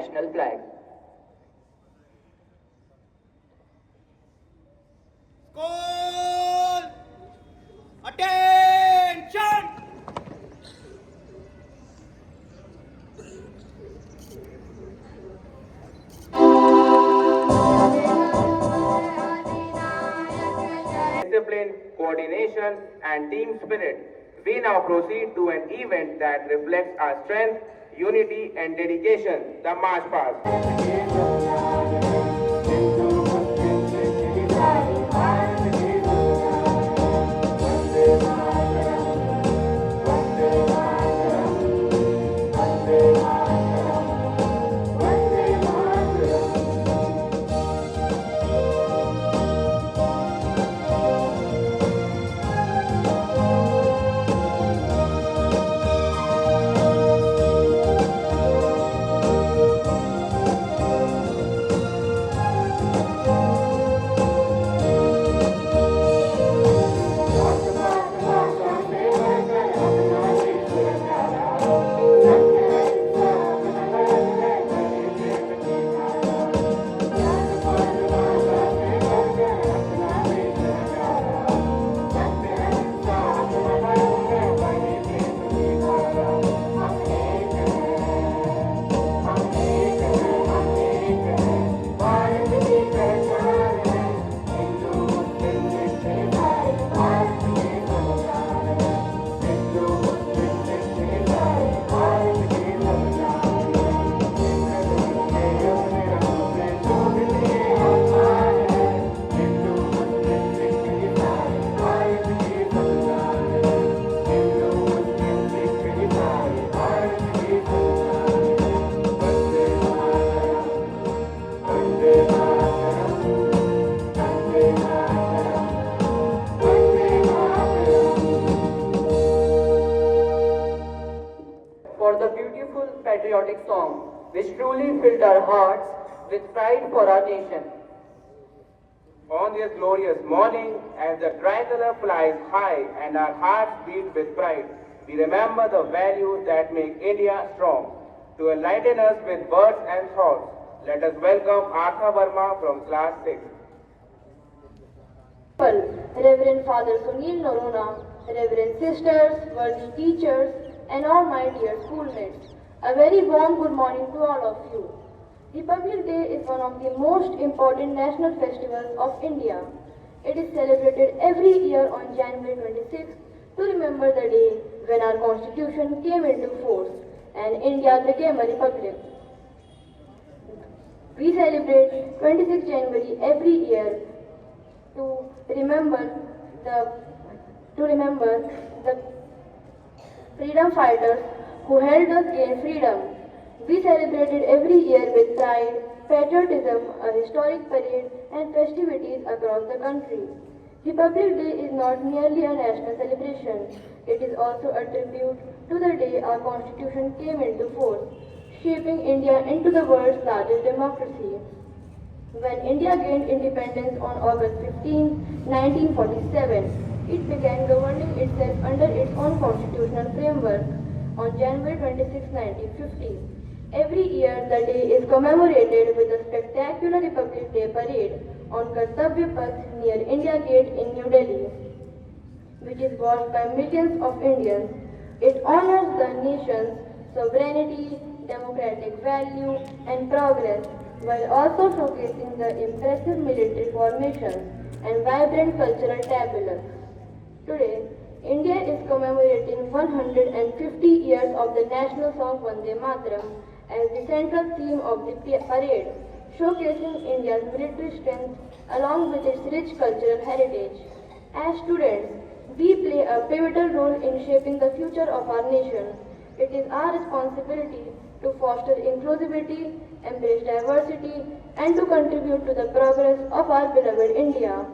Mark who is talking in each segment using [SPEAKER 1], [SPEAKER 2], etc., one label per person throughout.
[SPEAKER 1] national flag.
[SPEAKER 2] School! Attention!
[SPEAKER 1] Discipline, coordination, and team spirit. We now proceed to an event that reflects our strength, unity, and dedication, the March Past. For the beautiful patriotic song which truly filled our hearts with pride for our nation. On this glorious morning, as the tricolor flies high and our hearts beat with pride, we remember the values that make India strong. To enlighten us with words and thoughts, let us welcome Artha Verma from Class 6.
[SPEAKER 3] Reverend Father Sunil Norona, Reverend Sisters, worthy teachers, and all my dear schoolmates, a very warm good morning to all of you. Republic Day is one of the most important national festivals of India. It is celebrated every year on January 26th to remember the day when our constitution came into force and India became a republic. We celebrate 26th January every year to remember the freedom fighters who helped us gain freedom. We celebrate it every year with pride, patriotism, a historic parade, and festivities across the country. Republic Day is not merely a national celebration, it is also a tribute to the day our constitution came into force, shaping India into the world's largest democracy. When India gained independence on August 15, 1947, it began governing itself under its own constitutional framework on January 26, 1950. Every year, the day is commemorated with a spectacular Republic Day parade on Kartavya Path near India Gate in New Delhi, which is watched by millions of Indians. It honors the nation's sovereignty, democratic value, and progress, while also showcasing the impressive military formations and vibrant cultural tableaux. Today, India is commemorating 150 years of the national song Vande Mataram as the central theme of the parade, showcasing India's military strength along with its rich cultural heritage. As students, we play a pivotal role in shaping the future of our nation. It is our responsibility to foster inclusivity, embrace diversity, and to contribute to the progress of our beloved India.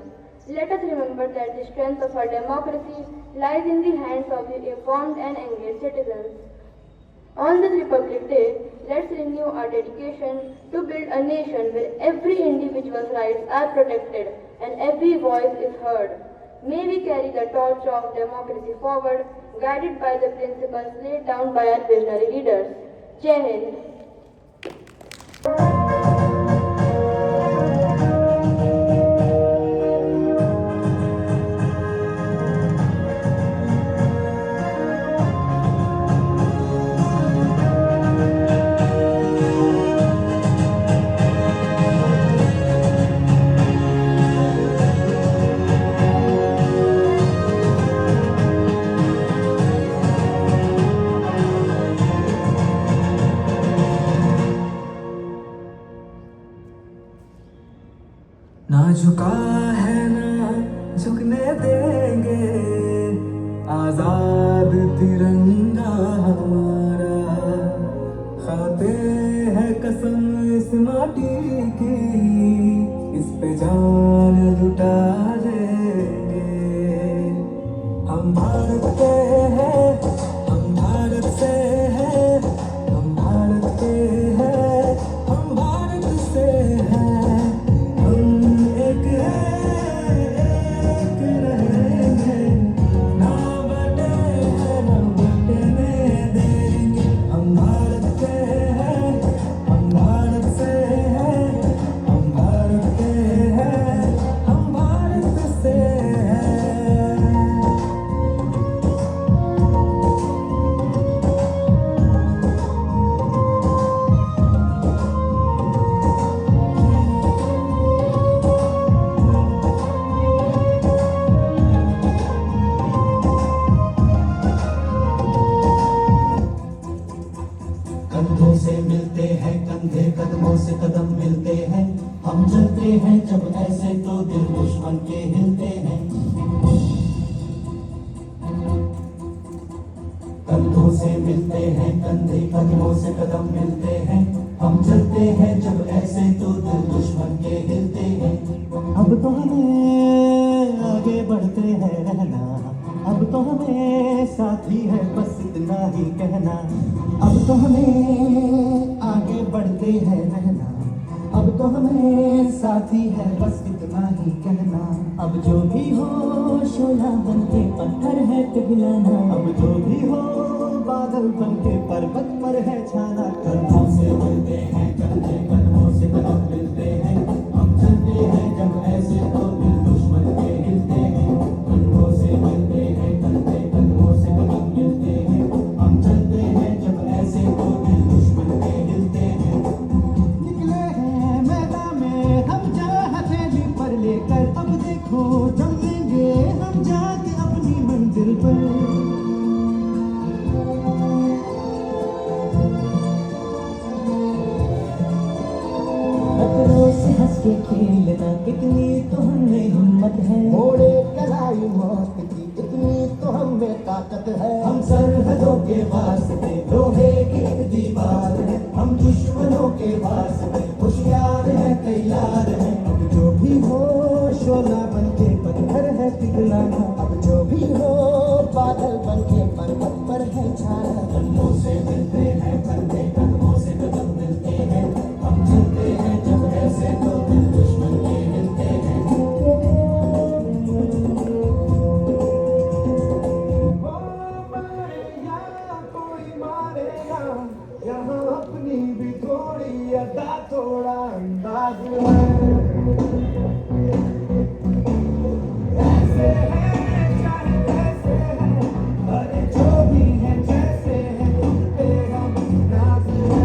[SPEAKER 3] Let us remember that the strength of our democracy lies in the hands of the informed and engaged citizens. On this Republic Day, let's renew our dedication to build a nation where every individual's rights are protected and every voice is heard. May we carry the torch of democracy forward, guided by the principles laid down by our visionary leaders. Jai Hind.
[SPEAKER 2] ना झुका है ना झुकने देंगे, आजाद तिरंगा हमारा। खाते हैं कसम इस माटी की, इस पे जान लुटा देंगे। हम भारत के हैं, हम भारत से हैं, हम भारत के हैं, हम भारत से हैं। हम एक हैं, एक रहेंगे, ना बटे ना बटने देंगे। हम भारत के हैं, हम भारत से हैं, हम भारत के हैं, हम भारत से हैं।
[SPEAKER 4] कंधों से मिलते हैं कंधे, कदमों से कदम मिलते हैं। हम चलते हैं जब ऐसे तो दिल दुश्मन के हिलते हैं। कंधों से मिलते हैं कंधे, कदमों से कदम मिलते हैं। हम चलते हैं जब ऐसे तो दिल दुश्मन के हिलते हैं। अब तो हमें आगे बढ़ते हैं रहना, अब तो हमें साथी है बस इतना ही कहना। अब तो हमें आगे बढ़ते हैं रहना, अब तो हमें साथी है बस इतना ही कहना। अब जो भी हो शोला बन के पत्थर है पिघलाना, अब जो भी हो बादल बन के पर्वत पर है छाना। कंधों से मिलते हैं कंधे, कदमों से कदम मिलते हैं। हम चलते हैं जब ऐसे तो दिल दुश्मन के हिलते हैं। कंधों से मिलते हैं कंधे, कदमों से कदम मिलते हैं। हम चलते हैं जब ऐसे तो दिल दुश्मन के हिलते हैं। निकले हैं मैदान में हम जा हथेली पर लेकर, अब देखो जमेंगे हम जाके अपनी मंजिल पर। खतरों से हंस के खेलना कितनी तो हमें हिम्मत है। मोड़े कलाई मौत की इतनी तो हमें ताकत है। हम सरहदों के वास्ते लोहे की एक दीवार है। हम दुश्मनों के वास्ते होशियार है तैयार है। अब जो भी हो शोला बन के पत्थर है पिघलाना, अब जो भी हो बादल बन के पर्वत पर है छाना। कंधों से मिलते हैं कंधे, कदमों से कदम मिलते हैं। हम चलते हैं जब ऐसे तो दिल दुश्मन के हिलते हैं। कोई मारेगा यहाँ अपनी भी थोड़ी अदा थोड़ा अंदाज है। ऐसे हैं चाहे कैसे हैं, अरे जो भी है जैसे है तुम पे हम नाज है।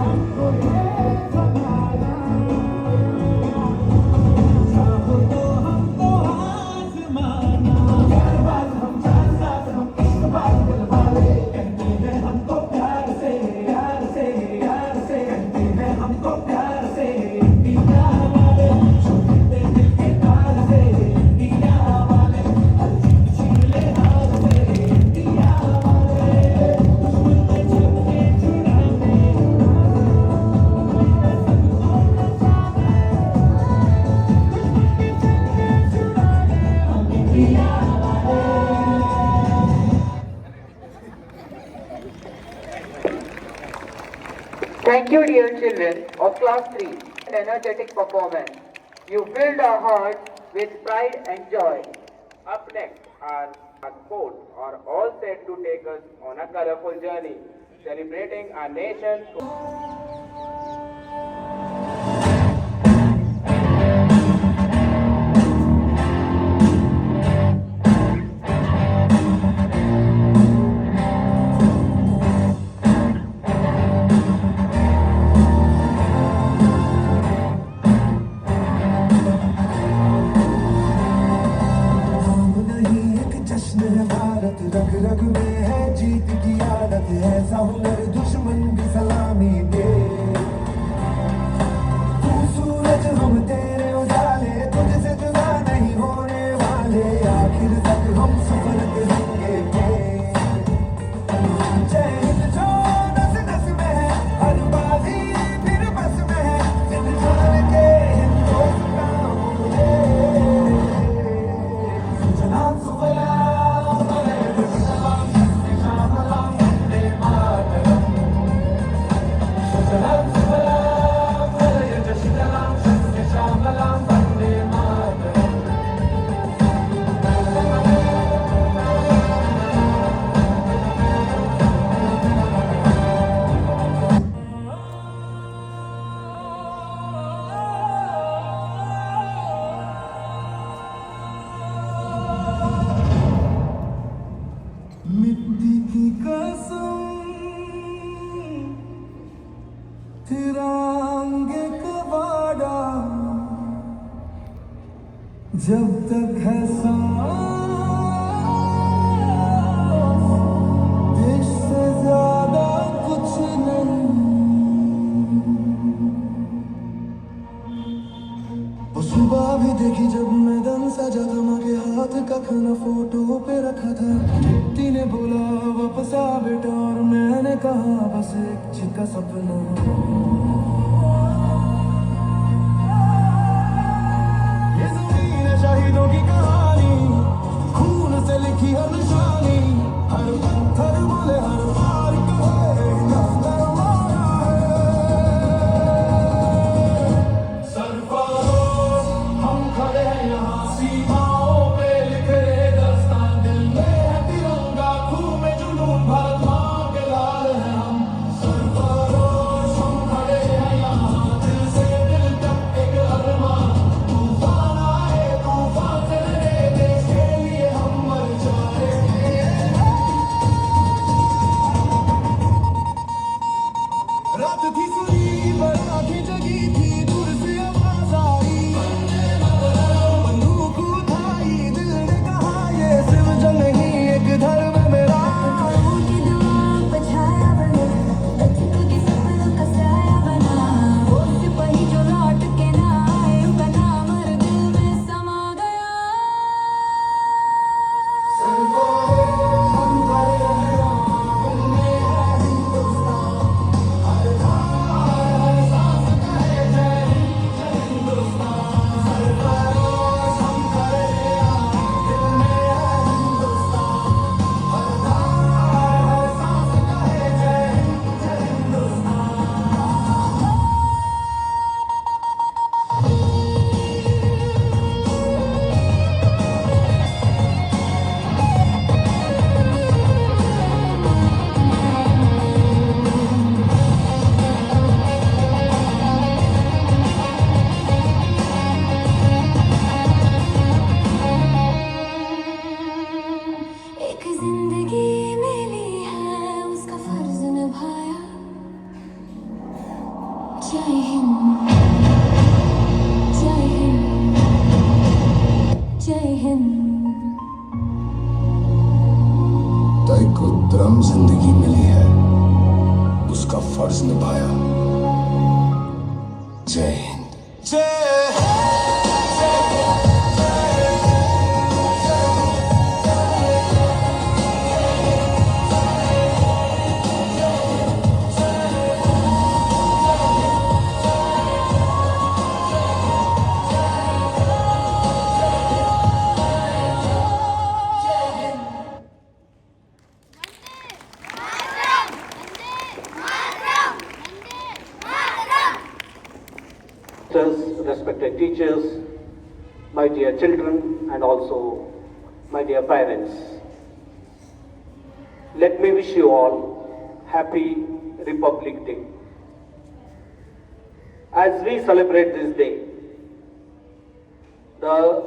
[SPEAKER 4] हमको ये जमाना, चाहो तो हमको आजमाना। प्यारबाज हम जानसाज हम इश्कबाज दिलवाले, कहते हैं हमको प्यार से यार से यार से। कहते हैं हमको प्यार से दिया वाले, छूटते दिल के तार से दिया वाले। हर चीज छीन ले हाथ से दिया वाले, दुश्मन के छक्के छुड़ाने।
[SPEAKER 1] Thank you, dear children of class 3, an energetic performance. You filled our hearts with pride and joy. Up next, our sports are all set to take us on a colorful journey, celebrating our nation's
[SPEAKER 2] रग रग में है जीत की आदत, ऐसा हुनर दुश्मन भी सलामी दे। जब तक है सांस, देश से ज्यादा कुछ नहीं। वो सुबह भी देखी जब मैं दम सजा था, माँ के हाथ का खाना फोटो पे रखा था। चिट्ठी ने बोला वापस आ बेटा, और मैंने कहा बस एक चिका सपना। ये ज़मीन है शहीदों की कहानी, खून से लिखी हर निशानी, हर पत्थर बोले हर बार कहे हिंदुस्तान हमारा है। सरफरोश हम खड़े हैं यहाँ सीमाओं पे, लिख रहे दास्तान, दिल में है तिरंगा, खून में जुनून, भारत माँ के लाल हैं हम। सरफरोश हम खड़े हैं यहाँ, दिल से दिल तक एक अरमान, तूफान आए तूफान से लड़े, देश के लिए हम मर जाएंगे। रात थी सुनी बराती जगी थी, दूर से आवाज आई, बंदूक उठाई, दिल ने कहा ये सिर्फ जंग नहीं एक धर्म है मेरा।
[SPEAKER 5] की दुआ बचाया बना, बच्चों के सपनों का साया बना, वो सिपाही जो लौट के ना आए, उनका नाम हर दिल में समा गया। एक जिंदगी मिली है, उसका फर्ज निभाया। जय हिंद, जय हिंद, जय हिंद।
[SPEAKER 2] तय को द्रम जिंदगी मिली है, उसका फर्ज निभाया। जय हिंद, जय
[SPEAKER 6] respected teachers, my dear children, and also my dear parents. Let me wish you all happy Republic Day. As we celebrate this day, the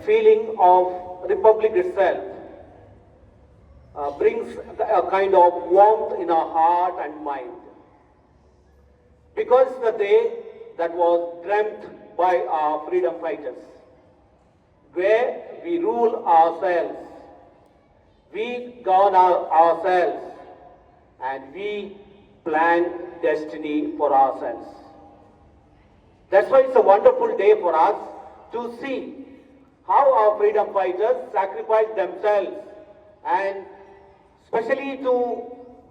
[SPEAKER 6] feeling of Republic itself brings a kind of warmth in our heart and mind. Because the day that was dreamt by our freedom fighters, where we rule ourselves, we govern ourselves, and we plan destiny for ourselves. That's why it's a wonderful day for us to see how our freedom fighters sacrificed themselves, and especially to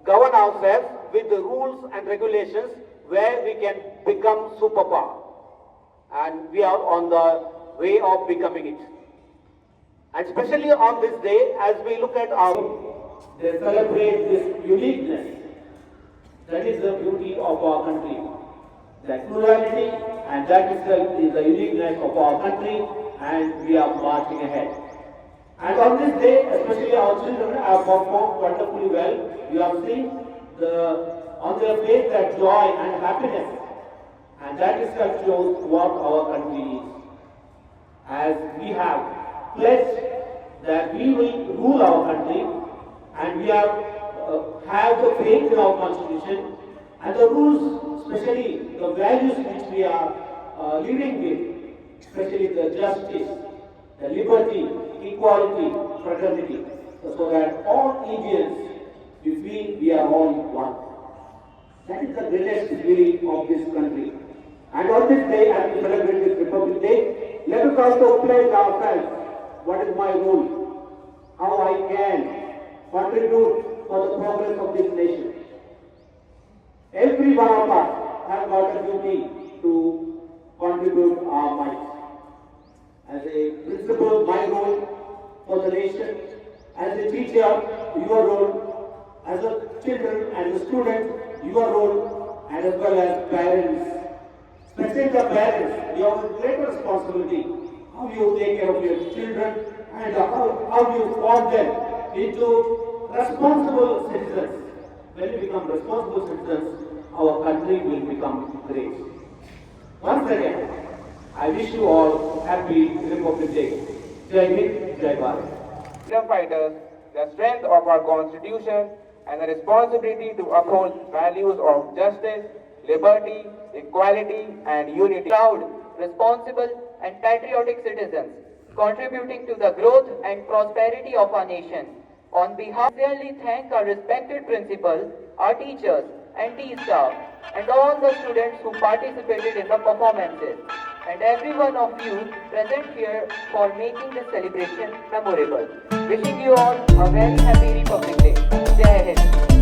[SPEAKER 6] govern ourselves with the rules and regulations where we can become superpower. And we are on the way of becoming it. And especially on this day, as we look at our, they celebrate this uniqueness. That is the beauty of our country. That plurality, and that itself is the uniqueness of our country, and we are marching ahead. And on this day, especially our children have performed wonderfully well. You have seen on their face that joy and happiness, and that itself shows what our country is. As we have pledged that we will rule our country, and we have the faith in our constitution and the rules, especially the values which we are living with, especially the justice, the liberty, equality, fraternity, so that all Indians, we feel we are all one. That is the greatest beauty of this country. And on this day, as we celebrate this Republic Day, let us also pledge ourselves. What is my role? How I can contribute for the progress of this nation. Every one of us has got a duty to contribute our might. As a principal, my role for the nation. As a teacher, your role. As a children, as a student, your role. And as well as parents. Especially the parents, you have a great responsibility. How you take care of your children and how you form them into responsible citizens. When we become responsible citizens, our country will become great. Once again, I wish you all happy Republic Day. Jai Hind, Jai Bharat.
[SPEAKER 1] Freedom fighters, the strength of our constitution and the responsibility to uphold values of justice, liberty, equality and unity. Proud, responsible and patriotic citizens contributing to the growth and prosperity of our nation. On behalf, I sincerely thank our respected principal, our teachers and tea staff and all the students who participated in the performances and every one of you present here for making this celebration memorable. Wishing you all a very happy Republic Day. Jai Hind.